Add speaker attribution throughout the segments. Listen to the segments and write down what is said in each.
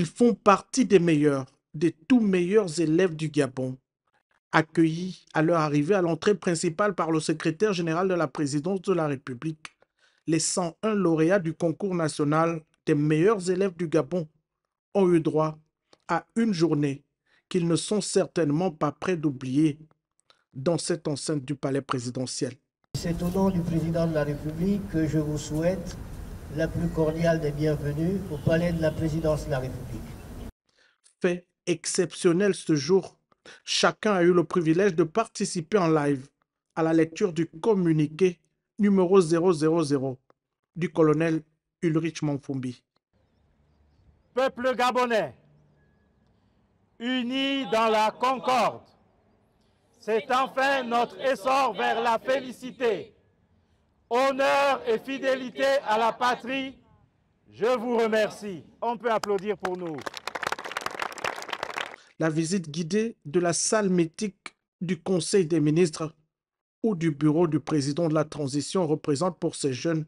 Speaker 1: Ils font partie des tout meilleurs élèves du Gabon, accueillis à leur arrivée à l'entrée principale par le secrétaire général de la présidence de la République. Les 101 lauréats du concours national des meilleurs élèves du Gabon ont eu droit à une journée qu'ils ne sont certainement pas prêts d'oublier dans cette enceinte du palais présidentiel.
Speaker 2: C'est au nom du président de la République que je vous souhaite la plus cordiale des bienvenues au palais de la présidence de la République.
Speaker 1: Fait exceptionnel ce jour, chacun a eu le privilège de participer en live à la lecture du communiqué numéro 000 du colonel Ulrich Mangfumbi.
Speaker 3: Peuple gabonais, unis dans la concorde, c'est enfin notre essor vers la félicité. Honneur et fidélité à la patrie, je vous remercie. On peut applaudir pour nous.
Speaker 1: La visite guidée de la salle mythique du Conseil des ministres ou du bureau du président de la transition représente pour ces jeunes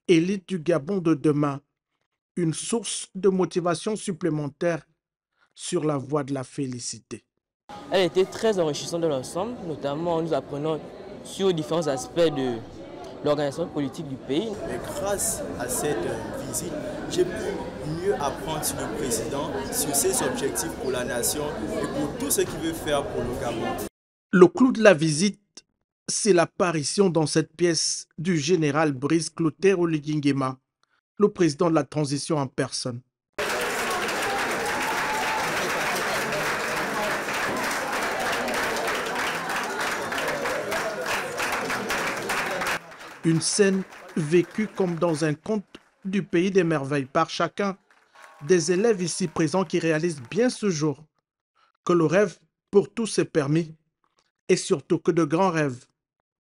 Speaker 1: élites du Gabon de demain une source de motivation supplémentaire sur la voie de la félicité.
Speaker 4: Elle était très enrichissante dans l'ensemble, notamment en nous apprenant sur différents aspects de l'organisation politique du pays.
Speaker 5: Mais grâce à cette visite, j'ai pu mieux apprendre sur le président, sur ses objectifs pour la nation et pour tout ce qu'il veut faire pour le Gabon.
Speaker 1: Le clou de la visite, c'est l'apparition dans cette pièce du général Brice Clotaire Oligui Nguema, le président de la transition en personne. Une scène vécue comme dans un conte du pays des merveilles par chacun des élèves ici présents qui réalisent bien ce jour que le rêve pour tous est permis et surtout que de grands rêves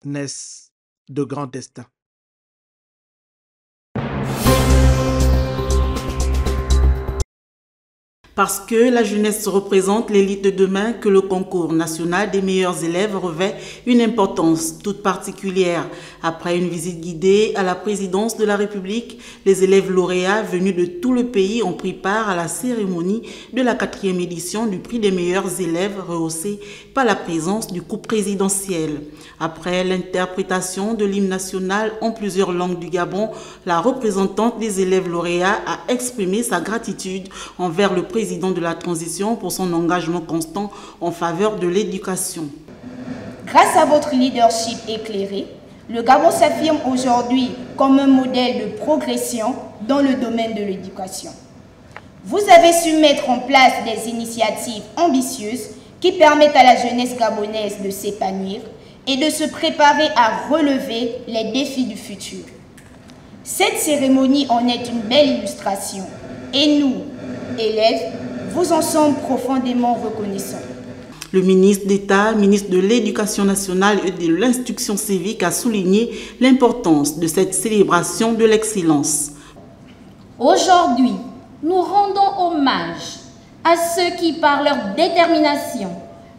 Speaker 1: naissent de grands destins.
Speaker 6: Parce que la jeunesse représente l'élite de demain, que le concours national des meilleurs élèves revêt une importance toute particulière. Après une visite guidée à la présidence de la République, les élèves lauréats venus de tout le pays ont pris part à la cérémonie de la 4e édition du prix des meilleurs élèves rehaussé par la présence du couple présidentiel. Après l'interprétation de l'hymne national en plusieurs langues du Gabon, la représentante des élèves lauréats a exprimé sa gratitude envers le président de la transition pour son engagement constant en faveur de l'éducation.
Speaker 7: Grâce à votre leadership éclairé, le Gabon s'affirme aujourd'hui comme un modèle de progression dans le domaine de l'éducation. Vous avez su mettre en place des initiatives ambitieuses qui permettent à la jeunesse gabonaise de s'épanouir et de se préparer à relever les défis du futur. Cette cérémonie en est une belle illustration et nous, élèves, vous en sommes profondément reconnaissants.
Speaker 6: Le ministre d'État, ministre de l'Éducation nationale et de l'Instruction civique a souligné l'importance de cette célébration de l'excellence.
Speaker 8: Aujourd'hui, nous rendons hommage à ceux qui, par leur détermination,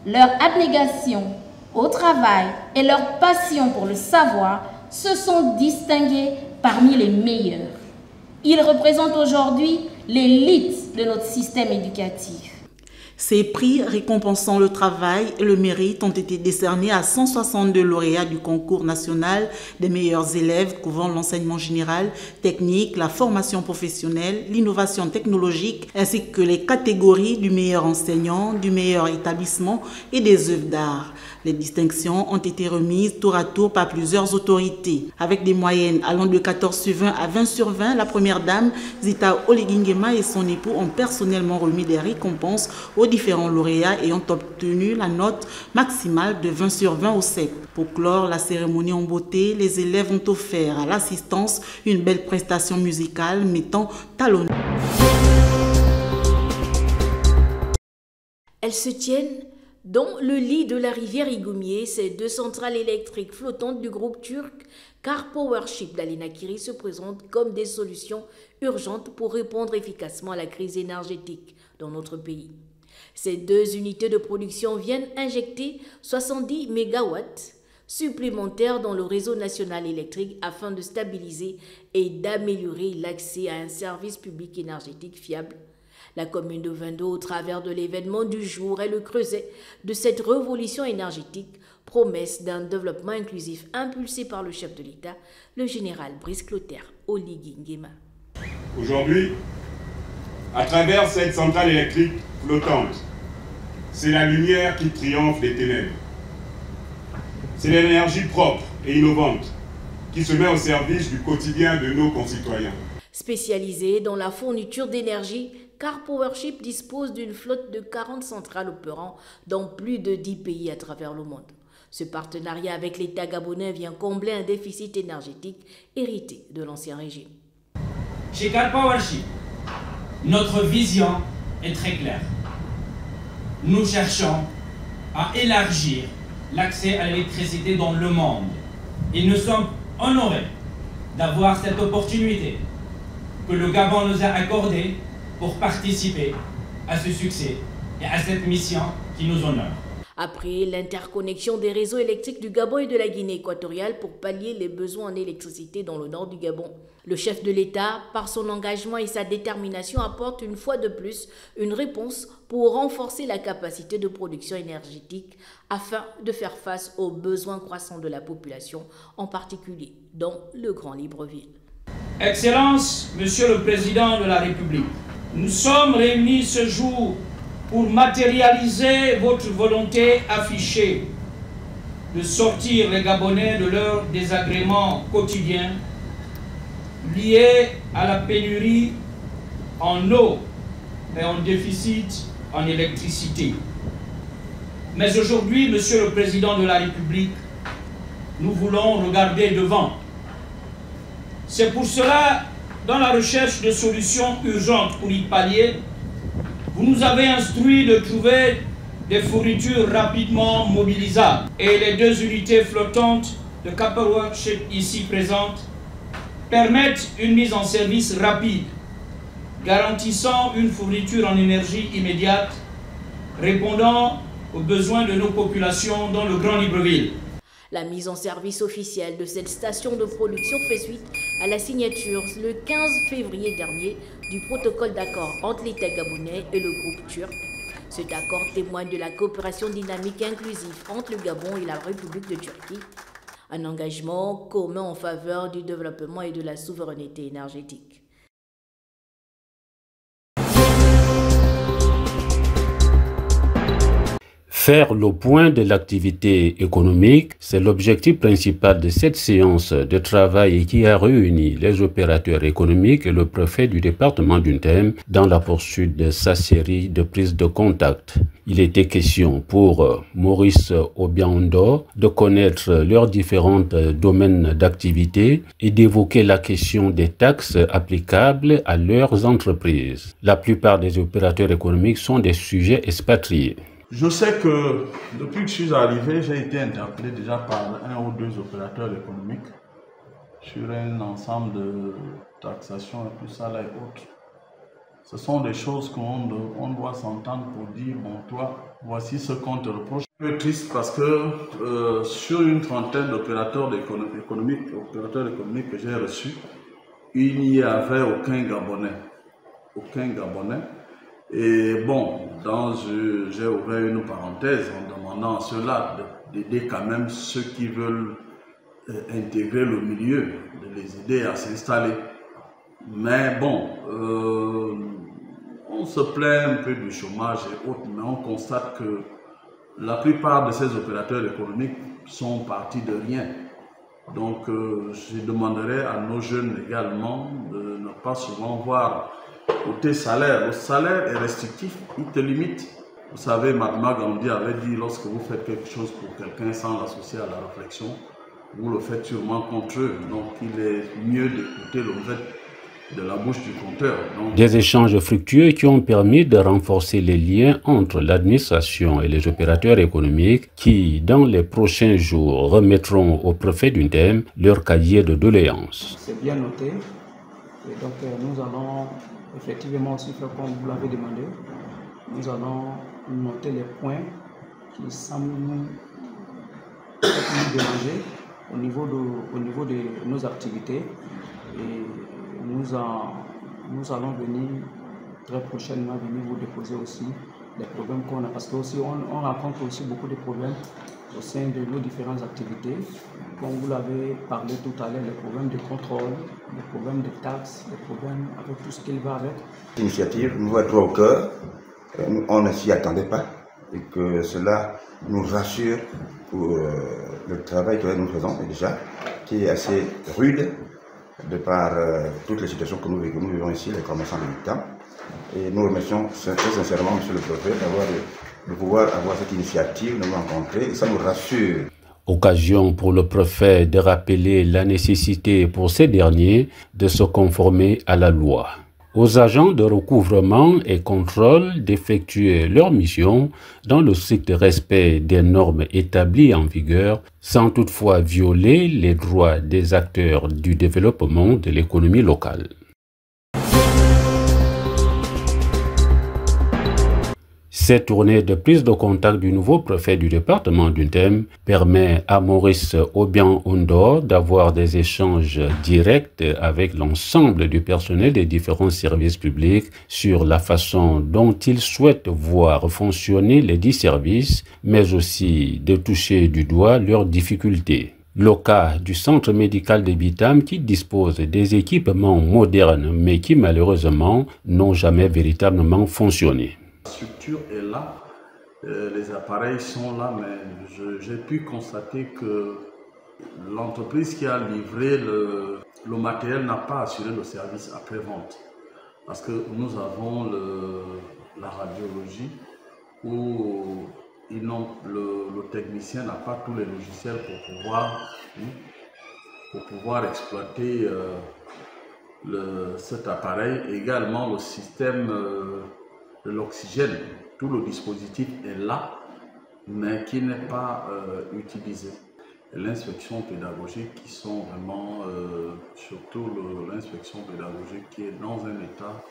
Speaker 8: leur abnégation au travail et leur passion pour le savoir, se sont distingués parmi les meilleurs. Ils représentent aujourd'hui l'élite de notre système éducatif.
Speaker 6: Ces prix récompensant le travail et le mérite ont été décernés à 162 lauréats du concours national des meilleurs élèves couvrant l'enseignement général, technique, la formation professionnelle, l'innovation technologique, ainsi que les catégories du meilleur enseignant, du meilleur établissement et des œuvres d'art. Les distinctions ont été remises tour à tour par plusieurs autorités. Avec des moyennes allant de 14/20 à 20/20, la première dame, Zita Oligui Nguema et son époux ont personnellement remis des récompenses aux différents lauréats ayant obtenu la note maximale de 20/20 au CEP. Pour clore la cérémonie en beauté, les élèves ont offert à l'assistance une belle prestation musicale mettant talonnage.
Speaker 9: Elles se tiennent dans le lit de la rivière Igoumier. Ces deux centrales électriques flottantes du groupe turc Car Powership d'Alinakiri se présentent comme des solutions urgentes pour répondre efficacement à la crise énergétique dans notre pays. Ces deux unités de production viennent injecter 70 MW supplémentaires dans le réseau national électrique afin de stabiliser et d'améliorer l'accès à un service public énergétique fiable. La commune de Vendo, au travers de l'événement du jour, est le creuset de cette révolution énergétique, promesse d'un développement inclusif impulsé par le chef de l'État, le général Brice Clotaire Oligui Nguema.
Speaker 10: Aujourd'hui, à travers cette centrale électrique flottante, c'est la lumière qui triomphe des ténèbres. C'est l'énergie propre et innovante qui se met au service du quotidien de nos concitoyens.
Speaker 9: Spécialisé dans la fourniture d'énergie, Car Powership dispose d'une flotte de 40 centrales opérant dans plus de 10 pays à travers le monde. Ce partenariat avec l'État gabonais vient combler un déficit énergétique hérité de l'ancien régime.
Speaker 11: Chez Car Powership, notre vision est très claire. Nous cherchons à élargir l'accès à l'électricité dans le monde. Et nous sommes honorés d'avoir cette opportunité que le Gabon nous a accordée pour participer à ce succès et à cette mission qui nous honore.
Speaker 9: Après l'interconnexion des réseaux électriques du Gabon et de la Guinée équatoriale pour pallier les besoins en électricité dans le nord du Gabon, le chef de l'État, par son engagement et sa détermination, apporte une fois de plus une réponse pour renforcer la capacité de production énergétique afin de faire face aux besoins croissants de la population, en particulier dans le Grand Libreville.
Speaker 11: Excellence, Monsieur le Président de la République, nous sommes réunis ce jour pour matérialiser votre volonté affichée de sortir les Gabonais de leur désagrément quotidien lié à la pénurie en eau et en déficit en électricité. Mais aujourd'hui, Monsieur le Président de la République, nous voulons regarder devant. C'est pour cela, dans la recherche de solutions urgentes pour y pallier, vous nous avez instruit de trouver des fournitures rapidement mobilisables. Et les 2 unités flottantes de Car Powership ici présentes permettent une mise en service rapide, garantissant une fourniture en énergie immédiate, répondant aux besoins de nos populations dans le Grand Libreville.
Speaker 9: La mise en service officielle de cette station de production fait suite à la signature le 15 février dernier du protocole d'accord entre l'État gabonais et le groupe turc. Cet accord témoigne de la coopération dynamique et inclusive entre le Gabon et la République de Turquie, un engagement commun en faveur du développement et de la souveraineté énergétique.
Speaker 12: Faire le point de l'activité économique, c'est l'objectif principal de cette séance de travail qui a réuni les opérateurs économiques et le préfet du département d'Untem dans la poursuite de sa série de prises de contact. Il était question pour Maurice Obiando de connaître leurs différents domaines d'activité et d'évoquer la question des taxes applicables à leurs entreprises. La plupart des opérateurs économiques sont des sujets expatriés.
Speaker 13: Je sais que depuis que je suis arrivé, j'ai été interpellé déjà par 1 ou 2 opérateurs économiques sur un ensemble de taxations et tout ça là et autres. Ce sont des choses qu'on doit s'entendre pour dire, bon toi, voici ce qu'on te reproche. Je suis triste parce que sur une trentaine d'opérateurs économiques que j'ai reçus, il n'y avait aucun Gabonais. Aucun Gabonais. Et bon, j'ai ouvert une parenthèse en demandant à ceux-là d'aider quand même ceux qui veulent intégrer le milieu, de les aider à s'installer. Mais bon, on se plaint un peu du chômage et autres, mais on constate que la plupart de ces opérateurs économiques sont partis de rien. Donc, je demanderai à nos jeunes également de ne pas souvent voir côté salaire. Le salaire est restrictif, il te limite. Vous savez, Mahatma Gandhi avait dit, lorsque vous faites quelque chose pour quelqu'un sans l'associer à la réflexion, vous le faites sûrement contre eux. Donc, il est mieux d'écouter le vrai de la bouche du compteur. Donc,
Speaker 12: des échanges fructueux qui ont permis de renforcer les liens entre l'administration et les opérateurs économiques qui, dans les prochains jours, remettront au préfet d'Untem leur cahier de doléances.
Speaker 14: C'est bien noté. Et donc, nous allons effectivement aussi faire comme vous l'avez demandé. Nous allons noter les points qui semblent nous déranger au niveau de nos activités et nous allons venir très prochainement venir vous déposer aussi les problèmes qu'on a. Parce que aussi on rencontre aussi beaucoup de problèmes au sein de nos différentes activités. Comme vous l'avez parlé tout à l'heure, les problèmes de contrôle, les problèmes de taxes, les problèmes avec tout ce qui va avec.
Speaker 15: L'initiative nous va droit au cœur, on ne s'y attendait pas et que cela nous rassure pour le travail que nous faisons déjà, qui est assez rude de par toutes les situations que nous vivons ici, les commerçants de l'État. Et nous remercions très sincèrement M. le Préfet de pouvoir avoir cette initiative, de nous rencontrer, et ça nous rassure.
Speaker 12: Occasion pour le préfet de rappeler la nécessité pour ces derniers de se conformer à la loi. Aux agents de recouvrement et contrôle d'effectuer leur mission dans le strict respect des normes établies en vigueur, sans toutefois violer les droits des acteurs du développement de l'économie locale. Cette tournée de prise de contact du nouveau préfet du département d'Untem permet à Maurice Obiang-Ondor d'avoir des échanges directs avec l'ensemble du personnel des différents services publics sur la façon dont il souhaite voir fonctionner les 10 services, mais aussi de toucher du doigt leurs difficultés. Le cas du centre médical de Bitam qui dispose des équipements modernes mais qui malheureusement n'ont jamais véritablement fonctionné.
Speaker 13: La structure est là, les appareils sont là, mais j'ai pu constater que l'entreprise qui a livré le matériel n'a pas assuré le service après-vente. Parce que nous avons la radiologie où le technicien n'a pas tous les logiciels pour pouvoir exploiter cet appareil. Également le système de l'oxygène, tout le dispositif est là, mais qui n'est pas utilisé. L'inspection pédagogique qui sont vraiment, surtout l'inspection pédagogique qui est dans un état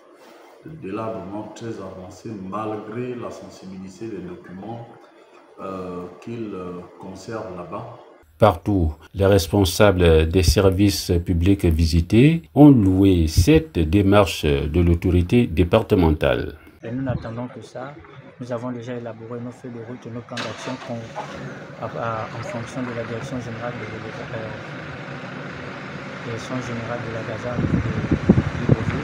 Speaker 13: de délabrement très avancé malgré la sensibilité des documents qu'ils conservent là-bas.
Speaker 12: Partout, les responsables des services publics visités ont loué cette démarche de l'autorité départementale.
Speaker 16: Et nous n'attendons que ça. Nous avons déjà élaboré nos feuilles de route et nos plans d'action en fonction de la direction générale de la Gaza au niveau du Beauvais.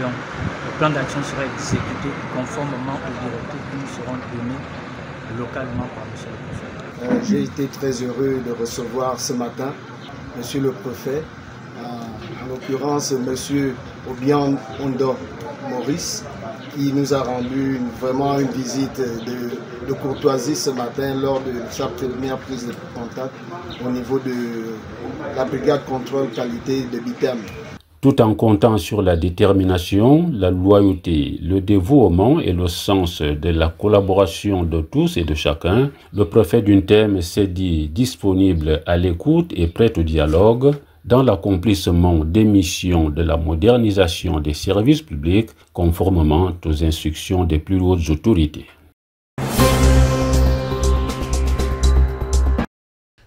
Speaker 16: Donc, le plan d'action sera exécuté conformément aux directives qui nous seront données localement par M. le Préfet.
Speaker 17: J'ai été très heureux de recevoir ce matin M. le Préfet, en l'occurrence M. Obiang-Ondor Maurice, qui nous a rendu vraiment une visite de courtoisie ce matin lors de sa première prise de contact au niveau de la brigade contrôle qualité de Bitam.
Speaker 12: Tout en comptant sur la détermination, la loyauté, le dévouement et le sens de la collaboration de tous et de chacun, le préfet d'Untem s'est dit disponible à l'écoute et prêt au dialogue dans l'accomplissement des missions de la modernisation des services publics conformément aux instructions des plus hautes autorités.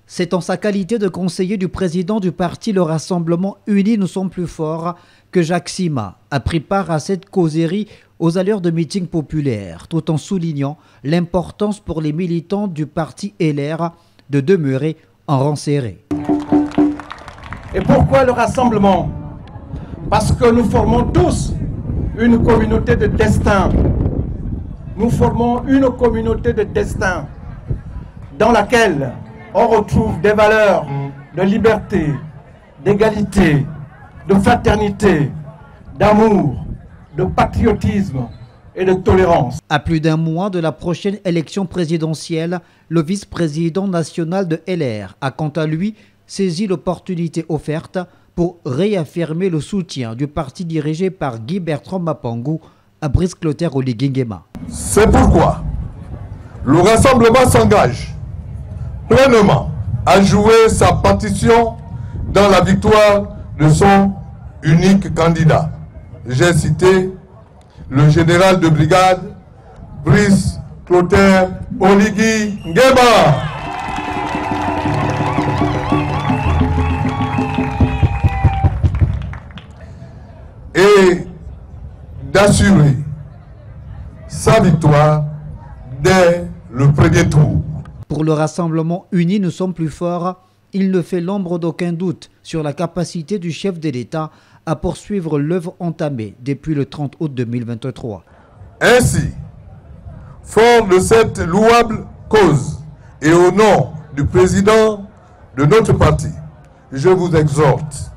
Speaker 18: C'est en sa qualité de conseiller du président du parti Le Rassemblement Unis Nous Sommes Plus Forts que Jacques Sima a pris part à cette causerie aux allures de meetings populaires, tout en soulignant l'importance pour les militants du parti LR de demeurer en rang serré.
Speaker 19: Et pourquoi le rassemblement? Parce que nous formons tous une communauté de destin. Nous formons une communauté de destin dans laquelle on retrouve des valeurs de liberté, d'égalité, de fraternité, d'amour, de patriotisme et de tolérance.
Speaker 18: À plus d'un mois de la prochaine élection présidentielle, le vice-président national de LR a quant à lui saisi l'opportunité offerte pour réaffirmer le soutien du parti dirigé par Guy Bertrand Mapangou à Brice Clotaire Oligingema.
Speaker 20: C'est pourquoi le rassemblement s'engage pleinement à jouer sa partition dans la victoire de son unique candidat. J'ai cité le général de brigade Brice Clotaire Oligingema. Et d'assurer sa victoire dès le premier tour.
Speaker 18: Pour le Rassemblement uni, nous sommes plus forts. Il ne fait l'ombre d'aucun doute sur la capacité du chef de l'État à poursuivre l'œuvre entamée depuis le 30 août 2023.
Speaker 20: Ainsi, fort de cette louable cause et au nom du président de notre parti, je vous exhorte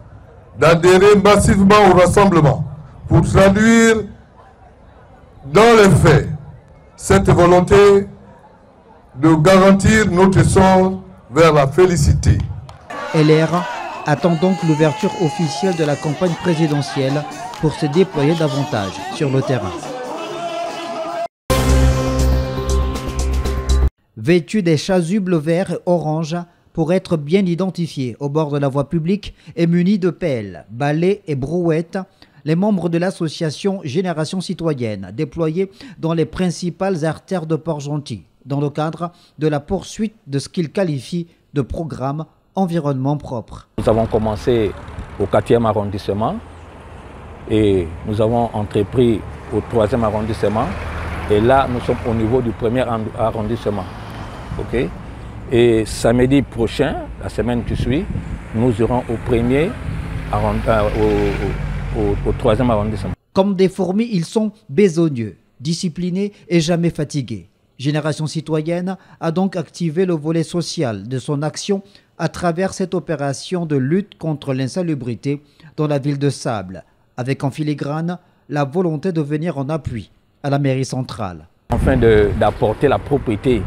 Speaker 20: d'adhérer massivement au rassemblement pour traduire dans les faits cette volonté de garantir notre sort vers la félicité.
Speaker 18: LR attend donc l'ouverture officielle de la campagne présidentielle pour se déployer davantage sur le terrain. Vêtus des chasubles verts et orange pour être bien identifiés au bord de la voie publique et munis de pelles, balais et brouettes, les membres de l'association Génération Citoyenne déployés dans les principales artères de Port-Gentil dans le cadre de la poursuite de ce qu'ils qualifient de programme environnement propre.
Speaker 21: Nous avons commencé au 4e arrondissement et nous avons entrepris au 3e arrondissement et là nous sommes au niveau du 1er arrondissement. Okay? Et samedi prochain, la semaine qui suit, nous irons au 3e arrondissement.
Speaker 18: Comme des fourmis, ils sont besogneux, disciplinés et jamais fatigués. Génération Citoyenne a donc activé le volet social de son action à travers cette opération de lutte contre l'insalubrité dans la ville de Sable, avec en filigrane la volonté de venir en appui à la mairie centrale.
Speaker 21: Afin d'apporter la propriété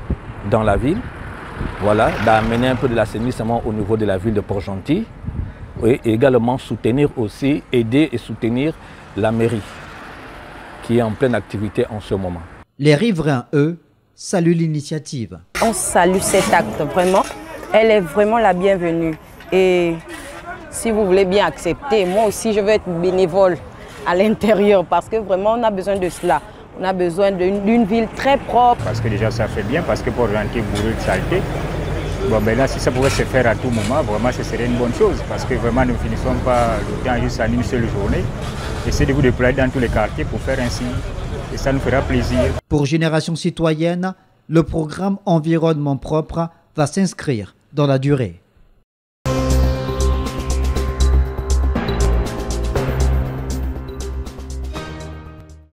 Speaker 21: dans la ville, voilà, d'amener un peu de l'assainissement au niveau de la ville de Port-Gentil et également soutenir aussi, aider et soutenir la mairie qui est en pleine activité en ce moment.
Speaker 18: Les riverains, eux, saluent l'initiative.
Speaker 22: On salue cet acte, vraiment. Elle est vraiment la bienvenue. Et si vous voulez bien accepter, moi aussi je veux être bénévole à l'intérieur parce que vraiment on a besoin de cela. On a besoin d'une ville très propre.
Speaker 23: Parce que déjà ça fait bien, parce que pour Port-Gentil bourré de saleté. Bon, ben là, si ça pouvait se faire à tout moment, vraiment ce serait une bonne chose. Parce que vraiment nous ne finissons pas le temps juste en une seule journée. Essayez de vous déployer dans tous les quartiers pour faire ainsi. Et ça nous fera plaisir.
Speaker 18: Pour Génération Citoyenne, le programme Environnement propre va s'inscrire dans la durée.